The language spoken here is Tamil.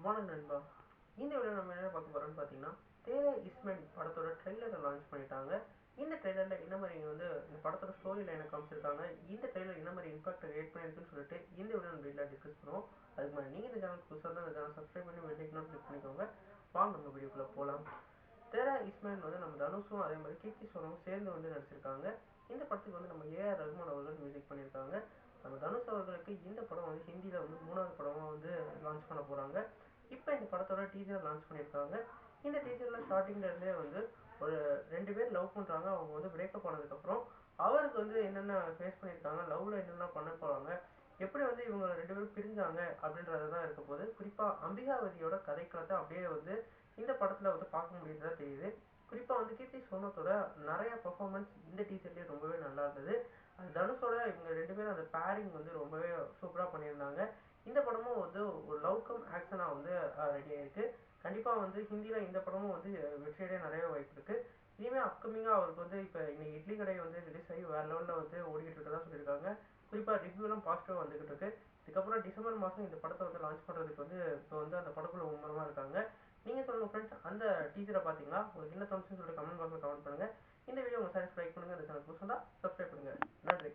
வணக்கம் நண்பா. இந்த வீடியோ நம்ம என்ன பார்க்க போறோம்னு பார்த்தீங்கன்னா, தேரே இஸ்மென் படத்தோட ட்ரெய்லரை லான்ச் பண்ணிட்டாங்க. இந்த ட்ரெய்லர்ல என்ன மாதிரி இந்த படத்தோட ஸ்டோரி லைனை காமிச்சிருக்காங்க, இந்த ட்ரெய்லர் என்ன மாதிரி இம்பாக்ட் கிரியேட் பண்ணியிருக்குன்னு சொல்லிட்டு இந்த வீடியோ நம்ம வீட்டில் டிஸ்கஸ் பண்ணுவோம். அதுக்கு முன்னாடி நீங்கள் இந்த சேனல் புதுசாக இருந்தால் இந்த சேனல் சப்ஸ்கிரைப் பண்ணி பெல் ஐக்கான் கிளிக் பண்ணிக்கோங்க. வாங்க நம்ம வீடியோக்குள்ளே போகலாம். தேரா இஸ்மாயில் நம்ம தனுஷும் அதே மாதிரி கீர்த்தி சுரேஷும் சேர்ந்து நடிச்சிருக்காங்க. இந்த படத்துக்கு நம்ம ஏஆர் ரஹ்மான் அவர்கள் மியூசிக் பண்ணியிருக்காங்க. நம்ம தனுஷ் அவர்களுக்கு இந்த படம் ஹிந்தியில் 3வது படமாக லான்ச் பண்ண போகிறாங்க. இப்போ இந்த படத்தோட டீசர் லான்ச் பண்ணியிருக்காங்க. இந்த டீசரில் ஸ்டார்டிங்லேருந்தே ஒரு 2 பேர் லவ் பண்ணுறாங்க. அவங்க பிரேக்கப் ஆனதுக்கப்புறம் அவருக்கு என்னென்ன ஃபேஸ் பண்ணியிருக்காங்க, லவ்வில் என்னென்ன பண்ண போகிறாங்க, எப்படி இவங்க 2 பேரும் பிரிஞ்சாங்க அப்படின்றது தான் இருக்க போது. குறிப்பாக அம்பிகாவதியோட கதைக்களத்தை அப்படியே இந்த படத்தில் பார்க்க முடியுறதா தெரியுது. குறிப்பாக கீர்த்தி சுரேஷோட நிறைய பெர்ஃபார்மன்ஸ் இந்த டீசர்லேயே ரொம்பவே நல்லா இருந்தது. அது தனுஷோட இவங்க 2 பேரும் அந்த பேரிங் ரொம்பவே சூப்பராக பண்ணியிருந்தாங்க. இந்த படமும் ஒரு லவ் கம் ஆக்ஷனாக ரெடி ஆயிருக்கு. கண்டிப்பாக ஹிந்தியில் இந்த படமும் வெற்றியடைய நிறைய வாய்ப்பு இருக்கு. இனிமேல் அப்கமிங்காக அவருக்கு இப்போ இன்னைக்கு இட்லி கடை ரிலீஸ் ஆகி வேற லெவலில் ஓடிக்கிட்டு இருக்கதா சொல்லியிருக்காங்க. குறிப்பாக ரிவ்யூலாம் பாசிட்டிவாக வந்துகிட்டு இருக்கு. இதுக்கப்புறம் டிசம்பர் மாதம் இந்த படத்தை லான்ச் பண்ணுறதுக்கு இப்போ அந்த படக்குழு மும்முரமாக இருக்காங்க. நீங்கள் சொல்லுங்கள் ஃப்ரெண்ட்ஸ், அந்த டீசரை பார்த்தீங்களா? உங்களுக்கு என்ன தோணுச்சுன்னு சொல்லிட்டு கமெண்ட் பாக்ஸில் கமெண்ட் பண்ணுங்கள். இந்த வீடியோ உங்கள் சாட்டிஸ்ஃபை பண்ணுங்கள். இந்த சேனல் புதுசாக சப்ஸ்கிரைப் பண்ணுங்கள். நன்றி.